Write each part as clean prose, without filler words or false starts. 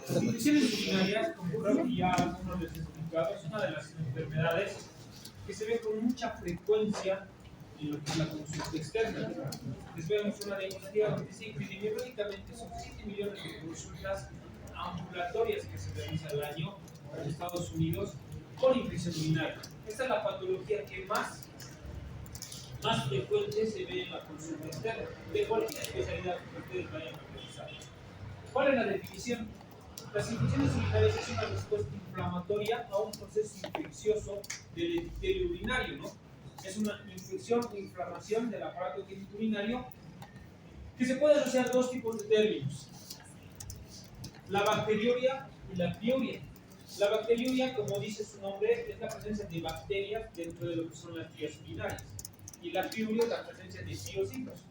Las infecciones urinarias, como creo que ya algunos les he explicado, es una de las enfermedades que se ve con mucha frecuencia en lo que es la consulta externa. Les vemos una diapositiva donde dice epidemiológicamente son 7 millones de consultas ambulatorias que se realizan al año en Estados Unidos con infección urinaria. Esta es la patología que más frecuente se ve en la consulta externa, de cualquier especialidad que ustedes vayan a realizar. ¿Cuál es la definición? Las infecciones urinarias es una respuesta inflamatoria a un proceso infeccioso del epitelio urinario, ¿no? Es una infección o inflamación del aparato urinario que se puede asociar a dos tipos de términos: la bacteriuria y la piuria. La bacteriuria, como dice su nombre, es la presencia de bacterias dentro de lo que son las vías urinarias, y la piuria es la presencia de piocitos.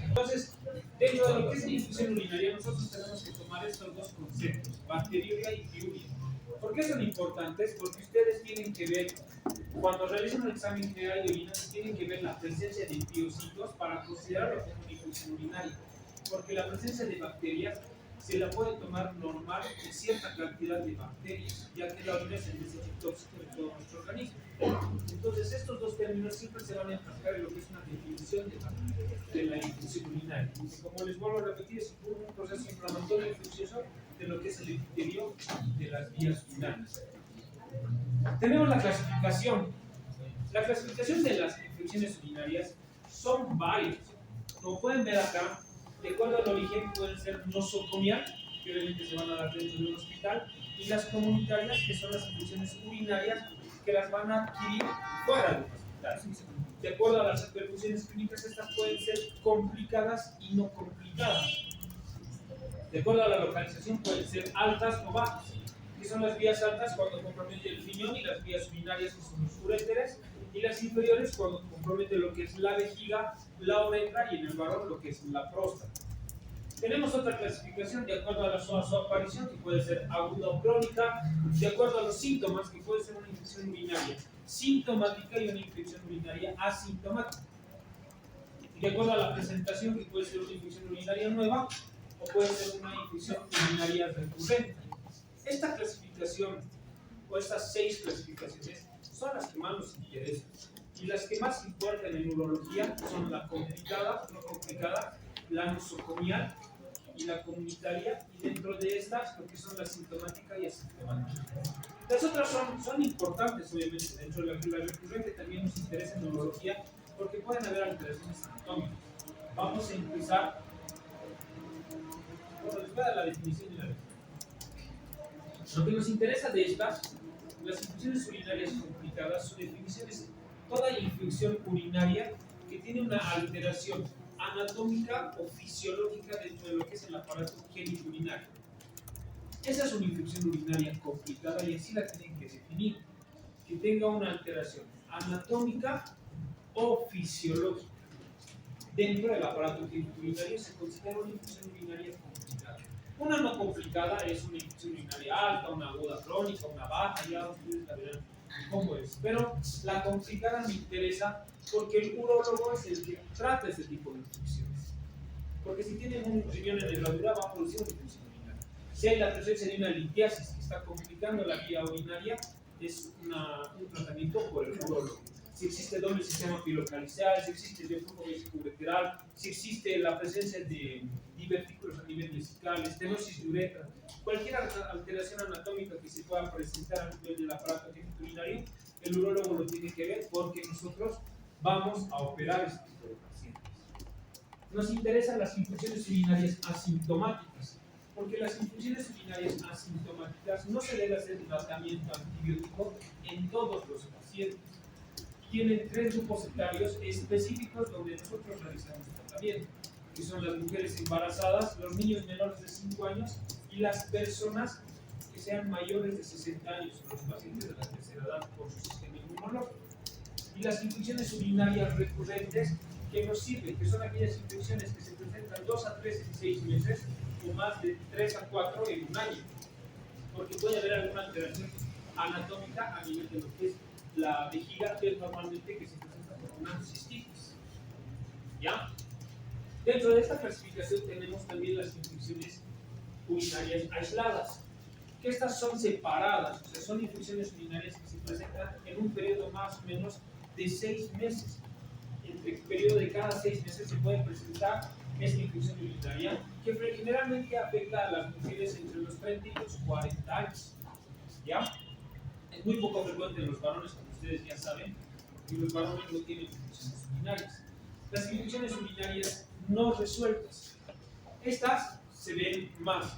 Entonces, dentro de lo que es la infección urinaria, nosotros tenemos que tomar estos dos conceptos, bacteriuria y piuria. ¿Por qué son importantes? Porque ustedes tienen que ver, cuando realizan un examen general de orina, tienen que ver la presencia de piocitos para considerarlo como una infección urinaria. Porque la presencia de bacterias se la puede tomar normal en cierta cantidad de bacterias, ya que la orina es el desecho tóxico de todo nuestro organismo. Entonces, estos dos términos siempre se van a encajar en lo que es una definición de la infección urinaria. Como les vuelvo a repetir, es un proceso inflamatorio infeccioso de lo que es el epitelio de las vías urinarias. Tenemos la clasificación. La clasificación de las infecciones urinarias son varias. Como pueden ver acá, de acuerdo al origen, pueden ser nosocomial, que obviamente se van a dar dentro de un hospital, y las comunitarias, que son las infecciones urinarias que las van a adquirir fuera del hospital. De acuerdo a las repercusiones clínicas, estas pueden ser complicadas y no complicadas. De acuerdo a la localización, pueden ser altas o bajas, que son las vías altas cuando compromete el riñón y las vías urinarias, que son los uréteres, y las inferiores cuando compromete lo que es la vejiga, la uretra y en el varón lo que es la próstata. Tenemos otra clasificación de acuerdo a su aparición, que puede ser aguda o crónica, de acuerdo a los síntomas, que puede ser una infección urinaria sintomática y una infección urinaria asintomática, de acuerdo a la presentación, que puede ser una infección urinaria nueva o puede ser una infección urinaria recurrente. Esta clasificación o estas 6 clasificaciones son las que más nos interesan, y las que más importan en urología son la complicada, no complicada, la nosocomial y la comunitaria, y dentro de estas lo que son la sintomática y asintomática. Las otras son importantes, obviamente. Dentro de la recurrente también nos interesa en urología porque pueden haber alteraciones anatómicas. Vamos a empezar. Bueno, les voy a dar la definición de la recurrente. Lo que nos interesa de estas, las infecciones urinarias complicadas, su definición es toda infección urinaria que tiene una alteración anatómica o fisiológica dentro de lo que es el aparato genitourinario. Esa es una infección urinaria complicada y así la tienen que definir, que tenga una alteración anatómica o fisiológica dentro del aparato genitourinario. Se considera una infección urinaria complicada. Una no complicada es una infección urinaria alta, una aguda crónica, una baja, ya ustedes la verán cómo es. Pero la complicada me interesa porque el urólogo es el que trata este tipo de infecciones. Porque si tienen un riñón en herradura, va a producir una infección urinaria. Si hay la presencia de una litiasis que está complicando la vía urinaria, es un tratamiento por el urólogo. Si existe doble sistema pilocalicial, si existe reflujo vesicoureteral, si existe la presencia de divertículos a nivel vesical, estenosis de uretra, cualquier alteración anatómica que se pueda presentar a nivel del aparato genitourinario, el urólogo lo tiene que ver porque nosotros vamos a operar este tipo de pacientes. Nos interesan las infecciones urinarias asintomáticas, porque las infecciones urinarias asintomáticas no se debe hacer tratamiento antibiótico en todos los pacientes. Tienen 3 grupos etarios específicos donde nosotros realizamos tratamiento, que son las mujeres embarazadas, los niños menores de 5 años y las personas que sean mayores de 60 años, los pacientes de la tercera edad por su sistema inmunológico. Y las infecciones urinarias recurrentes que nos sirven, que son aquellas infecciones que se presentan 2 a 3 en 6 meses o más de 3 a 4 en un año, porque puede haber alguna alteración anatómica a nivel de lo que es la vejiga, que es normalmente que se presenta ¿Ya? Dentro de esta clasificación tenemos también las infecciones urinarias aisladas, que estas son separadas, o sea, son infecciones urinarias que se presentan en un periodo más o menos de 6 meses. Entre el periodo de cada 6 meses se puede presentar esta infección urinaria, que generalmente afecta a las mujeres entre los 30 y los 40 años. ¿Ya? Es muy poco frecuente en los varones, como ustedes ya saben, y los varones no tienen infecciones urinarias. Las infecciones urinarias no resueltas, estas se ven más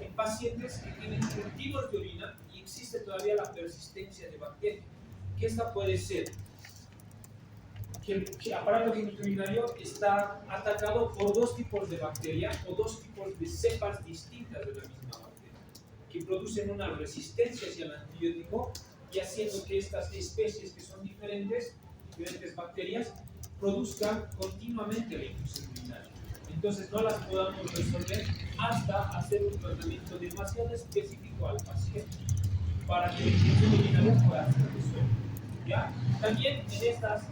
en pacientes que tienen cultivos de orina y existe todavía la persistencia de bacterias, que esta puede ser que el aparato genitourinario está atacado por 2 tipos de bacteria o 2 tipos de cepas distintas de la misma bacteria, que producen una resistencia hacia el antibiótico y haciendo que estas especies que son diferentes bacterias, produzcan continuamente la infección urinaria. Entonces no las podamos resolver hasta hacer un tratamiento demasiado específico al paciente para que la infección urinaria pueda ser resuelta. ¿Ya? También en estas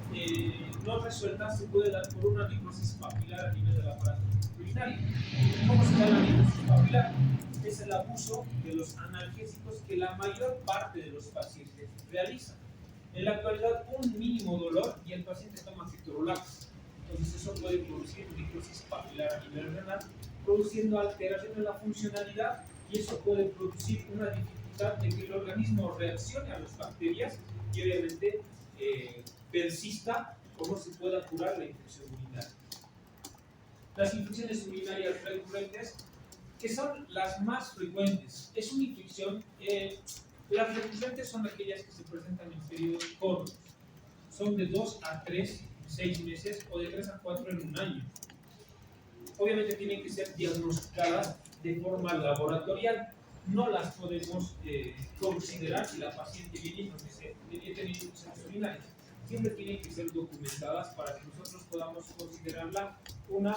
no resueltas se puede dar por una necrosis papilar a nivel del aparato urinario. ¿Cómo se da la necrosis papilar? Es el abuso de los analgésicos que la mayor parte de los pacientes realizan. En la actualidad, un mínimo dolor y el paciente toma ketorolac. Entonces eso puede producir necrosis papilar a nivel renal, produciendo alteración en la funcionalidad, y eso puede producir una dificultad de que el organismo reaccione a las bacterias y obviamente persista o no se pueda curar la infección urinaria. Las infecciones urinarias recurrentes, que son las más frecuentes, es una infección, las recurrentes son aquellas que se presentan en periodos cortos, son de 2 a 3, 6 meses o de 3 a 4 en un año. Obviamente tienen que ser diagnosticadas de forma laboratorial. No las podemos considerar si la paciente viene y nos dice que tiene infecciones urinarias. Siempre tienen que ser documentadas para que nosotros podamos considerarla una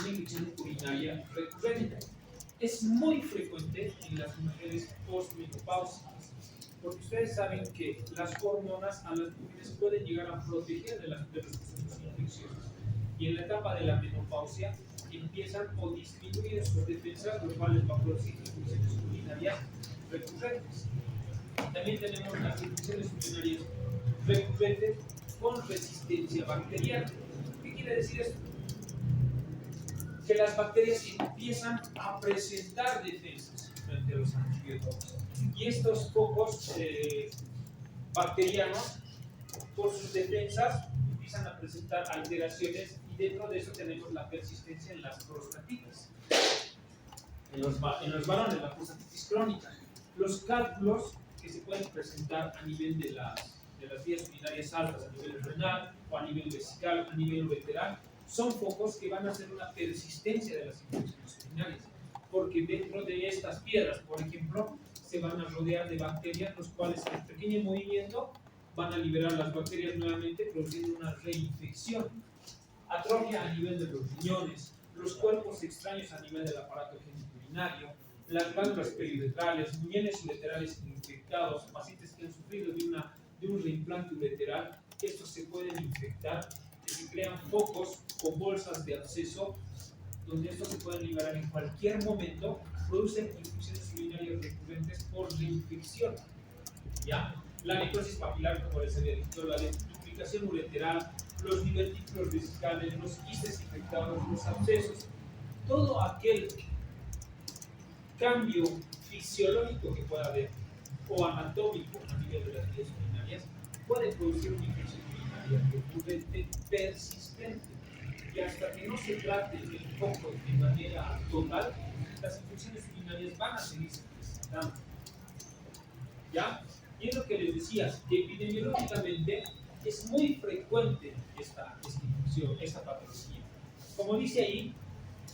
infección urinaria recurrente. Es muy frecuente en las mujeres postmenopáusicas, porque ustedes saben que las hormonas a las mujeres pueden llegar a proteger de los procesos infecciosos, y en la etapa de la menopausia empiezan o disminuyen sus defensas, lo cual les va a producir infecciones urinarias recurrentes. También tenemos las infecciones urinarias recurrentes con resistencia bacteriana. ¿Qué quiere decir esto? Que las bacterias empiezan a presentar defensas frente a los antibióticos. Y estos focos bacterianos, por sus defensas, empiezan a presentar alteraciones, y dentro de eso tenemos la persistencia en las prostatitis. En los varones, la prostatitis crónica. Los cálculos que se pueden presentar a nivel de las vías urinarias altas, a nivel renal o a nivel vesical, a nivel ureteral, son focos que van a hacer una persistencia de las infecciones urinarias, porque dentro de estas piedras, por ejemplo, se van a rodear de bacterias, los cuales en el pequeño movimiento van a liberar las bacterias nuevamente, produciendo una reinfección. Atrofia a nivel de los riñones, los cuerpos extraños a nivel del aparato genitourinario, las glándulas periuretrales, muñones ureterales infectados, pacientes que han sufrido de un reimplante ureteral, estos se pueden infectar, se crean focos o bolsas de absceso, donde estos se pueden liberar en cualquier momento, producen infecciones urinarias recurrentes por reinfección. ¿Ya? La necrosis papilar, como les había dicho, la duplicación ureteral, los divertículos vesicales, los quistes infectados, los abscesos, todo aquel cambio fisiológico que pueda haber o anatómico a nivel de las vías urinarias puede producir una infección urinaria recurrente persistente, y hasta que no se trate el foco de manera total, las infecciones urinarias van a seguirse presentando. ¿Ya? Y es lo que les decía, que epidemiológicamente es muy frecuente esta infección, esta patología. Como dice ahí,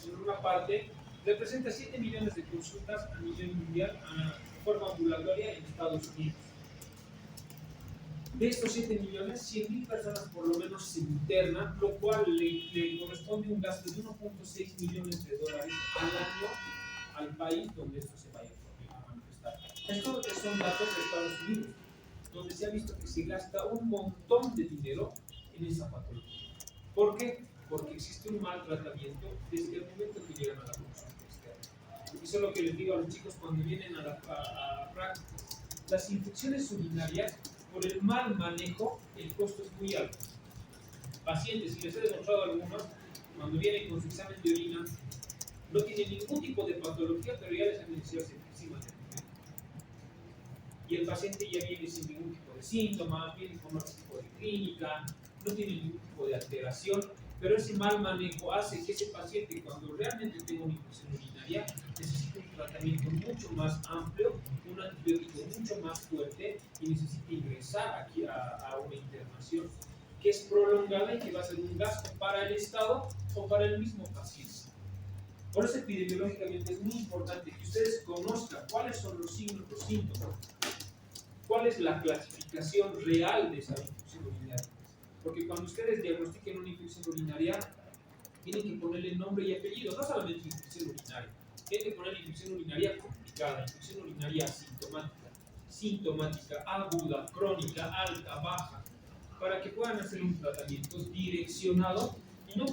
en una parte, representa 7 millones de consultas a nivel mundial de forma ambulatoria en Estados Unidos. De estos 7 millones, 100,000 personas por lo menos se internan, lo cual le corresponde un gasto de 1.6 millones de dólares al año al país donde esto se vaya a manifestar. Estos son datos de Estados Unidos, donde se ha visto que se gasta un montón de dinero en esa patología. ¿Por qué? Porque existe un mal tratamiento desde el momento que llegan a la consulta externa. Eso es lo que les digo a los chicos cuando vienen a la práctica. Las infecciones urinarias, por el mal manejo, el costo es muy alto. Pacientes, si les he demostrado algunos, cuando vienen con su examen de orina, no tienen ningún tipo de patología, pero ya les han iniciado septicemia. Y el paciente ya viene sin ningún tipo de síntomas, viene con otro tipo de clínica, no tiene ningún tipo de alteración, pero ese mal manejo hace que ese paciente, cuando realmente tenga una infección urinaria, necesite un tratamiento mucho más amplio, un antibiótico mucho más fuerte y necesite ingresar aquí a una internación que es prolongada y que va a ser un gasto para el Estado o para el mismo paciente. Por eso epidemiológicamente es muy importante que ustedes conozcan cuáles son los signos, los síntomas, cuál es la clasificación real de esa infección urinaria. Porque cuando ustedes diagnostiquen una infección urinaria, tienen que ponerle nombre y apellido, no solamente infección urinaria, tienen que poner infección urinaria complicada, infección urinaria sintomática, aguda, crónica, alta, baja, para que puedan hacer un tratamiento direccionado y no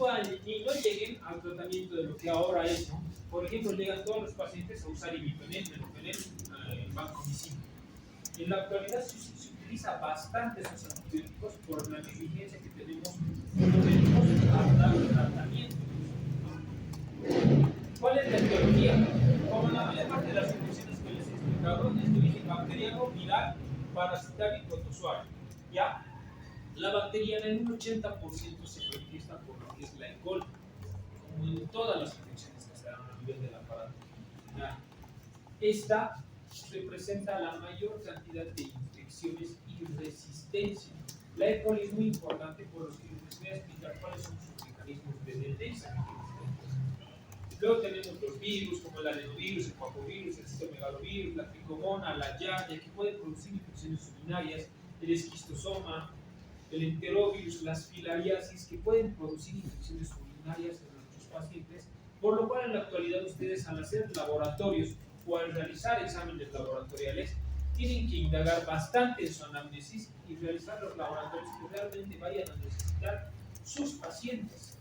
lleguen al tratamiento de lo que ahora es, ¿no? Por ejemplo, llegan todos los pacientes a usar imipenem, meropenem, vancomicina. En la actualidad se utiliza bastante esos antibióticos por la negligencia que tenemos en dar tratamiento. ¿Cuál es la etiología? Como la mayor parte de las infecciones que les he explicado, es de origen bacteriano, viral, parasitario y protozoario. ¿Ya? La bacteriana en un 80% se manifiesta por lo que es la E. coli, como en todas las infecciones que se dan a nivel del aparato intestinal. Esta representa la mayor cantidad de infecciones y resistencia. La E. coli es muy importante por los que les voy a explicar cuáles son sus mecanismos de defensa. Luego tenemos los virus como el adenovirus, el papovirus, el citomegalovirus, la tricomona, la yaya, que pueden producir infecciones urinarias, el esquistosoma, el enterovirus, las filariasis, que pueden producir infecciones urinarias en nuestros pacientes, por lo cual en la actualidad ustedes al hacer laboratorios o al realizar exámenes laboratoriales tienen que indagar bastante en su anamnesis y realizar los laboratorios que realmente vayan a necesitar sus pacientes.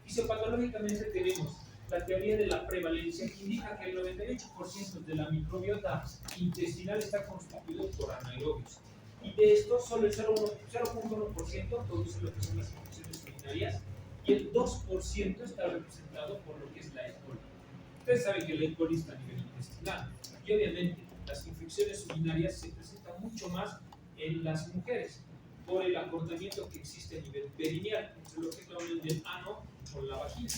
Fisiopatológicamente tenemos la teoría de la prevalencia, que indica que el 98% de la microbiota intestinal está constituido por anaerobios. Y de esto, solo el 0.1% produce lo que son las infecciones urinarias y el 2% está representado por lo que es la E. coli. Ustedes saben que la E. coli está a nivel intestinal y obviamente las infecciones urinarias se presentan mucho más en las mujeres por el acortamiento que existe a nivel perineal, entre lo que es la unión del ano con la vagina.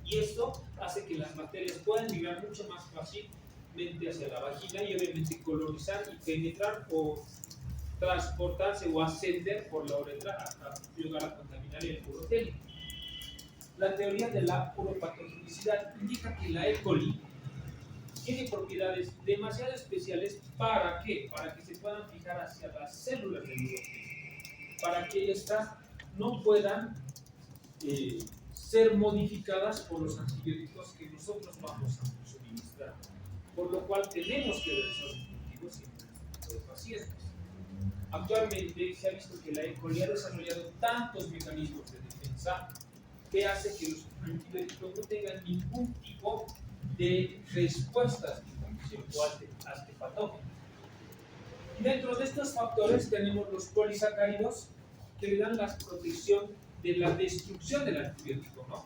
Y esto hace que las bacterias puedan migrar mucho más fácilmente hacia la vagina y obviamente colonizar y penetrar o transportarse o ascender por la uretra hasta llegar a contaminar el urotelio. La teoría de la uropatogenicidad indica que la E. coli tiene propiedades demasiado especiales. ¿Para qué? Para que se puedan fijar hacia las células del urotelio, para que éstas no puedan ser modificadas por los antibióticos que nosotros vamos a suministrar, por lo cual tenemos que ver esos cultivos en este tipo de pacientes. Actualmente se ha visto que la E. coli ha desarrollado tantos mecanismos de defensa que hace que los antibióticos no tengan ningún tipo de respuestas de infección o antipatógenas. Y dentro de estos factores tenemos los polisacáridos que le dan la protección de la destrucción del antibiótico, ¿no?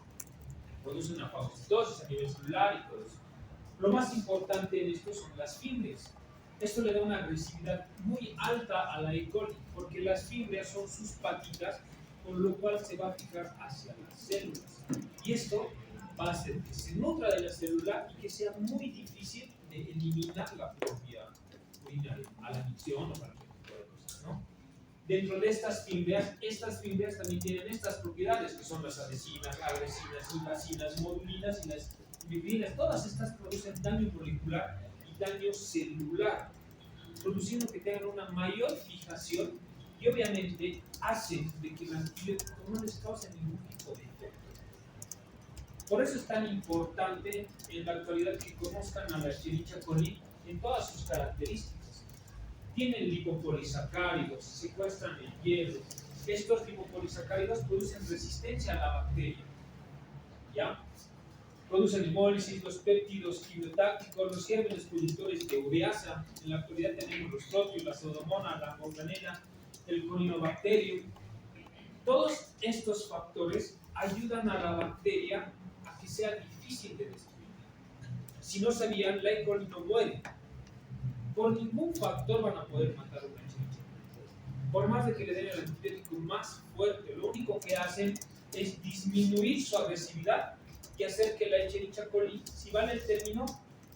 Produce una fagocitosis a nivel celular y todo eso. Lo más importante en esto son las fibras. Esto le da una agresividad muy alta a la E. coli, porque las fibras son sus patitas, con lo cual se va a fijar hacia las células. Y esto va a hacer que se nutra de la célula y que sea muy difícil de eliminar la propia urinaria a la micción o cualquier tipo de cosas, ¿no? Dentro de estas fibras también tienen estas propiedades que son las adhesinas, agresinas, hilacinas, modulinas y las fibrinas. Todas estas producen daño molecular y daño celular, produciendo que tengan una mayor fijación y obviamente hacen de que el antibiótico no les cause ningún tipo de efecto. Por eso es tan importante en la actualidad que conozcan a la Escherichia coli en todas sus características. Tienen lipopolisacáridos, secuestran el hierro, estos lipopolisacáridos producen resistencia a la bacteria, ¿ya? Producen hemólisis, los péptidos quimiotácticos, los gérmenes productores de ureasa. En la actualidad tenemos los protios, la pseudomonas, la morganela, el corinobacterium. Todos estos factores ayudan a la bacteria a que sea difícil de destruir. Si no sabían, la E. coli no muere. Por ningún factor van a poder matar una Escherichia coli. Por más de que le den el antibiótico más fuerte, lo único que hacen es disminuir su agresividad y hacer que la Escherichia coli, si vale el término,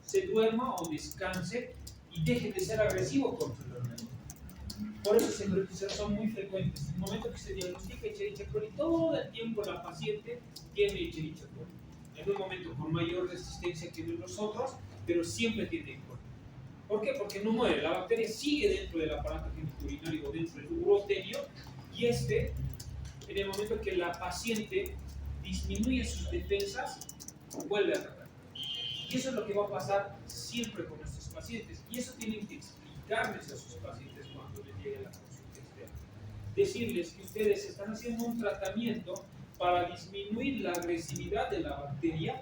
se duerma o descanse y deje de ser agresivo contra el organismo. Por eso son muy frecuentes. En el momento que se diagnostica Escherichia coli, todo el tiempo la paciente tiene Escherichia coli. En un momento con mayor resistencia que los otros, pero siempre tiene E. coli. ¿Por qué? Porque no muere. La bacteria sigue dentro del aparato genitourinario o dentro del urotelio y en el momento que la paciente disminuye sus defensas, vuelve a atacar. Y eso es lo que va a pasar siempre con nuestros pacientes. Y eso tienen que explicarles a sus pacientes cuando les llegue la consulta externa. Decirles que ustedes están haciendo un tratamiento para disminuir la agresividad de la bacteria,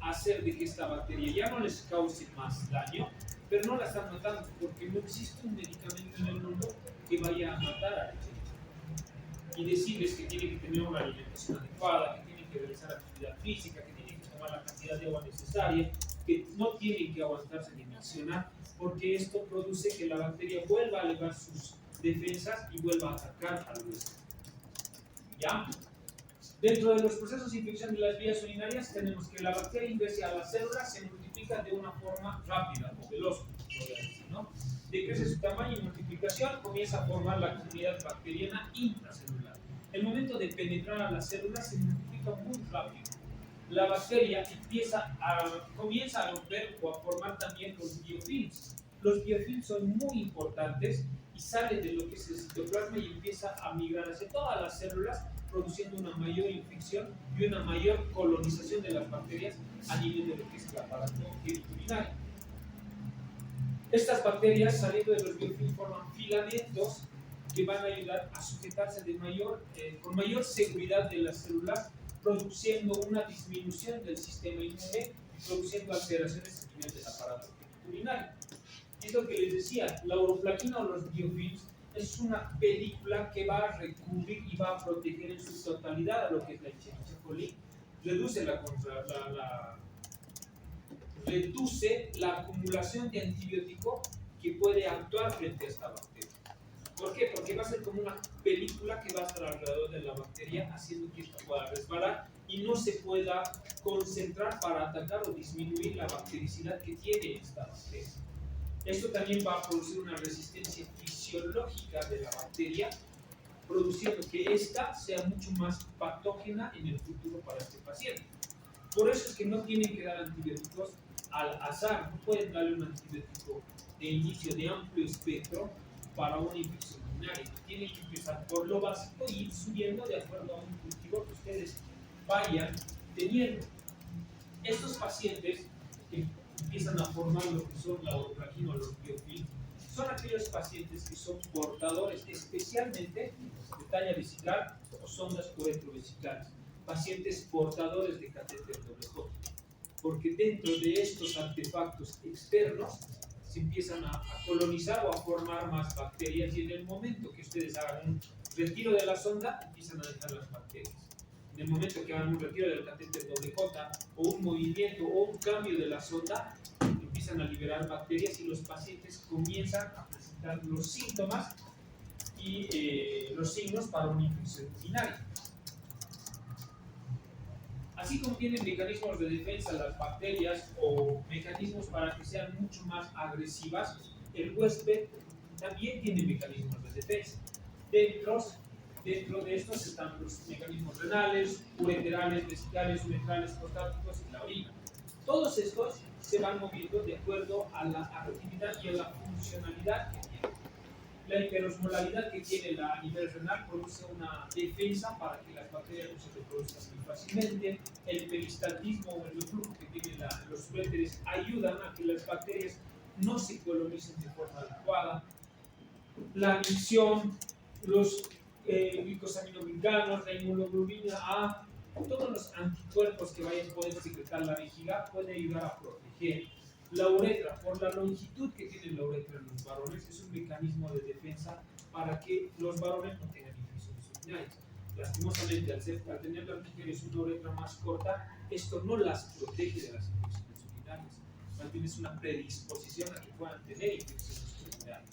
hacer de que esta bacteria ya no les cause más daño, pero no la están matando porque no existe un medicamento en el mundo que vaya a matar a la Escherichia. Y decirles que tienen que tener una alimentación adecuada, que tienen que realizar actividad física, que tienen que tomar la cantidad de agua necesaria, que no tienen que aguantarse ni mencionar, porque esto produce que la bacteria vuelva a elevar sus defensas y vuelva a atacar al huésped. ¿Ya? Dentro de los procesos de infección de las vías urinarias tenemos que la bacteria ingresa a las células, se multiplica de una forma rápida o veloz, ¿no? Decrece su tamaño y multiplicación, comienza a formar la comunidad bacteriana intracelular. El momento de penetrar a las células se multiplica muy rápido. La bacteria comienza a romper o a formar también los biofilms. Los biofilms son muy importantes y salen de lo que es el citoplasma y empieza a migrar hacia todas las células, produciendo una mayor infección y una mayor colonización de las bacterias a nivel de lo que es el aparato genitourinario. Estas bacterias, saliendo de los biofilms, forman filamentos que van a ayudar a sujetarse con mayor seguridad de las células, produciendo una disminución del sistema inmune y produciendo alteraciones a nivel del aparato genitourinario. Es lo que les decía, la uroplaquina o los biofilms es una película que va a recubrir y va a proteger en su totalidad a lo que es la Escherichia coli, reduce la acumulación de antibiótico que puede actuar frente a esta bacteria. ¿Por qué? Porque va a ser como una película que va a estar alrededor de la bacteria, haciendo que esta pueda resbalar y no se pueda concentrar para atacar o disminuir la bactericidad que tiene esta bacteria. Esto también va a producir una resistencia fisiológica de la bacteria, produciendo que ésta sea mucho más patógena en el futuro para este paciente. Por eso es que no tienen que dar antibióticos al azar, no pueden darle un antibiótico de inicio de amplio espectro para una infección urinaria. Tienen que empezar por lo básico y ir subiendo de acuerdo a un cultivo que ustedes vayan teniendo. Estos pacientes que empiezan a formar lo que son la uroplaquina o los biofilms, son aquellos pacientes que son portadores especialmente de talla vesical o sondas uretrovesicales, pacientes portadores de catéter doble J, porque dentro de estos artefactos externos se empiezan a colonizar o a formar más bacterias y en el momento que ustedes hagan un retiro de la sonda empiezan a dejar las bacterias. En el momento que hagan un retiro del catéter doble J o un movimiento o un cambio de la sonda, empiezan a liberar bacterias y los pacientes comienzan a presentar los síntomas y los signos para una infección urinaria. Así como tienen mecanismos de defensa las bacterias o mecanismos para que sean mucho más agresivas, el huésped también tiene mecanismos de defensa. Dentro de estos están los mecanismos renales, ureterales, vesicales, uretrales, prostáticos y la orina. Todos estos se van moviendo de acuerdo a la actividad y a la funcionalidad que tiene. La hiperosmolaridad que tiene a nivel renal produce una defensa para que las bacterias no se reproduzcan muy fácilmente. El peristaltismo o el reflujo que tienen los uréteres ayudan a que las bacterias no se colonicen de forma adecuada. La micción, los glucosaminoglicanos, la inmunoglobulina A, todos los anticuerpos que vayan a poder secretar la vejiga pueden ayudar a proteger. La uretra, por la longitud que tiene la uretra en los varones, es un mecanismo de defensa para que los varones no tengan infecciones urinarias. Lastimosamente, al tener las mujeres una uretra más corta, esto no las protege de las infecciones urinarias. Más bien es una predisposición a que puedan tener infecciones urinarias.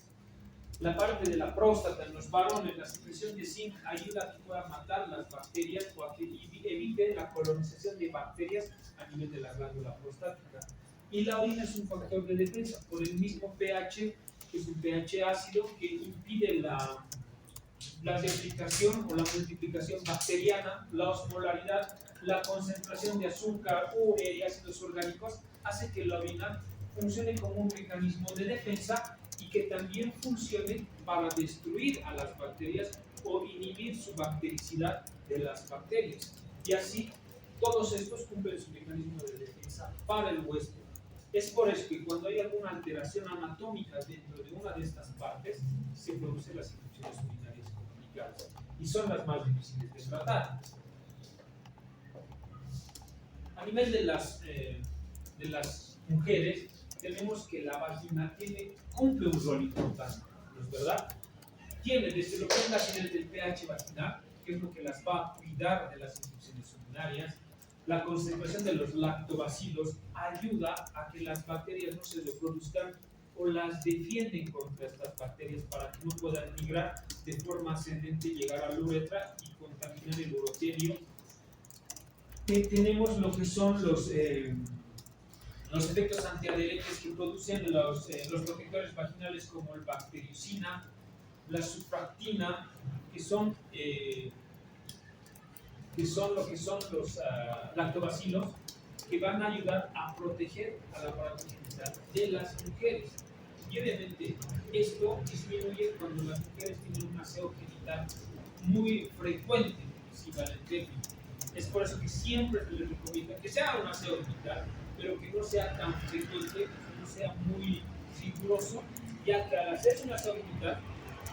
La parte de la próstata en los varones, la secreción de zinc ayuda a que pueda matar las bacterias o a que evite la colonización de bacterias a nivel de la glándula prostática. Y la orina es un factor de defensa por el mismo pH, que es un pH ácido que impide la replicación o la multiplicación bacteriana, la osmolaridad, la concentración de azúcar, urea y ácidos orgánicos hace que la orina funcione como un mecanismo de defensa y que también funcione para destruir a las bacterias o inhibir su bactericidad de las bacterias. Y así, todos estos cumplen su mecanismo de defensa para el huésped. Es por eso que cuando hay alguna alteración anatómica dentro de una de estas partes, se producen las infecciones urinarias complicadas y son las más difíciles de tratar. A nivel de las mujeres, tenemos que la vagina cumple un rol importante, ¿no es verdad? Tiene desde lo que es la nivel del pH vaginal, que es lo que las va a cuidar de las infecciones urinarias. La concentración de los lactobacilos ayuda a que las bacterias no se reproduzcan o las defienden contra estas bacterias para que no puedan migrar de forma ascendente, llegar a la uretra y contaminar el uroterio. Tenemos lo que son los efectos antiadherentes que producen los protectores vaginales como el bactericina, la surfactina, que son lo que son los lactobacilos, que van a ayudar a proteger al aparato genital de las mujeres. Y obviamente esto disminuye cuando las mujeres tienen un aseo genital muy frecuente, si vale el término. Es por eso que siempre se les recomienda que sea un aseo genital, pero que no sea tan frecuente, que no sea muy riguroso, ya que al hacerse un aseo genital,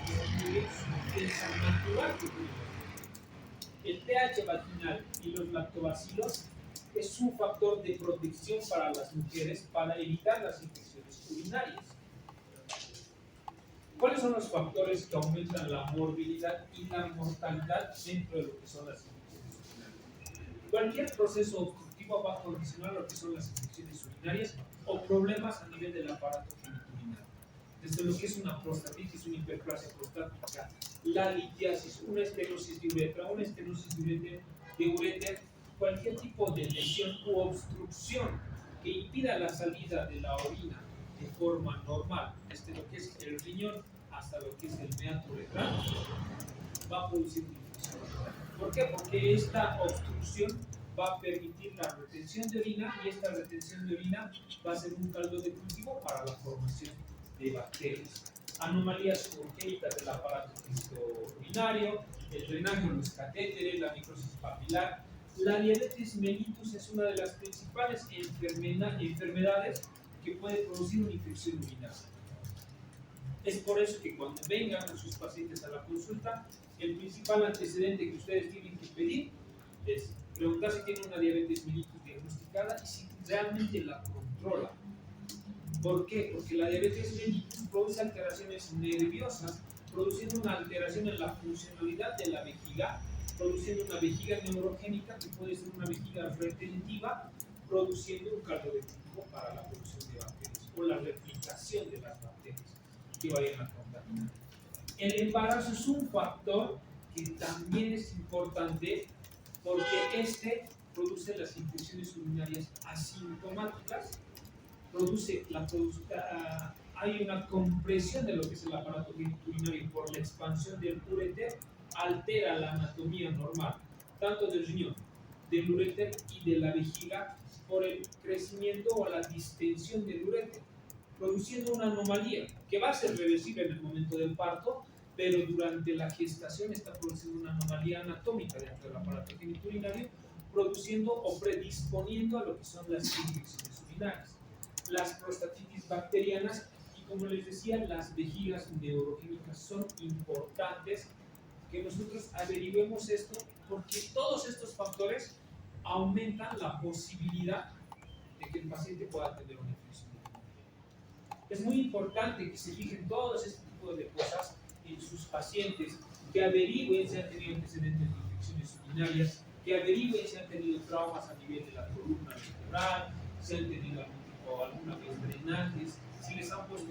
disminuye su defensa natural que tiene. El pH vaginal y los lactobacilos es un factor de protección para las mujeres para evitar las infecciones urinarias. ¿Cuáles son los factores que aumentan la morbilidad y la mortalidad dentro de lo que son las infecciones urinarias? Cualquier proceso obstructivo va a condicionar lo que son las infecciones urinarias o problemas a nivel del aparato genitourinario. Desde lo que es una prostatitis, una hiperplasia prostática, la litiasis, una estenosis de uretra, una estenosis de uréter, cualquier tipo de lesión u obstrucción que impida la salida de la orina de forma normal, desde lo que es el riñón hasta lo que es el meato uretral, va a producir una infección. ¿Por qué? Porque esta obstrucción va a permitir la retención de orina y esta retención de orina va a ser un caldo de cultivo para la formación de bacterias. Anomalías congénitas del aparato genitourinario, el drenaje en los catéteres, la necrosis papilar. La diabetes mellitus es una de las principales enfermedades que puede producir una infección urinaria. Es por eso que cuando vengan a sus pacientes a la consulta, el principal antecedente que ustedes tienen que pedir es preguntar si tiene una diabetes mellitus diagnosticada y si realmente la controla. ¿Por qué? Porque la diabetes mellitus produce alteraciones nerviosas, produciendo una alteración en la funcionalidad de la vejiga, produciendo una vejiga neurogénica que puede ser una vejiga retentiva, produciendo un caldo de cultivo para la producción de bacterias o la replicación de las bacterias que vayan a contaminar. El embarazo es un factor que también es importante porque este produce las infecciones urinarias asintomáticas, hay una compresión de lo que es el aparato urinario por la expansión del uréter, altera la anatomía normal, tanto del riñón, del uréter y de la vejiga por el crecimiento o la distensión del uréter, produciendo una anomalía que va a ser reversible en el momento del parto, pero durante la gestación está produciendo una anomalía anatómica dentro del aparato genitourinario, produciendo o predisponiendo a lo que son las infecciones urinarias, las prostatitis bacterianas y, como les decía, las vejigas neurogénicas son importantes que nosotros averigüemos esto, porque todos estos factores aumentan la posibilidad de que el paciente pueda tener una infección urinaria. Es muy importante que se fijen todos este tipo de cosas en sus pacientes, que averigüen si han tenido antecedentes de infecciones urinarias, que averigüen si han tenido traumas a nivel de la columna vertebral, si han tenido alguna vez drenajes, si les han puesto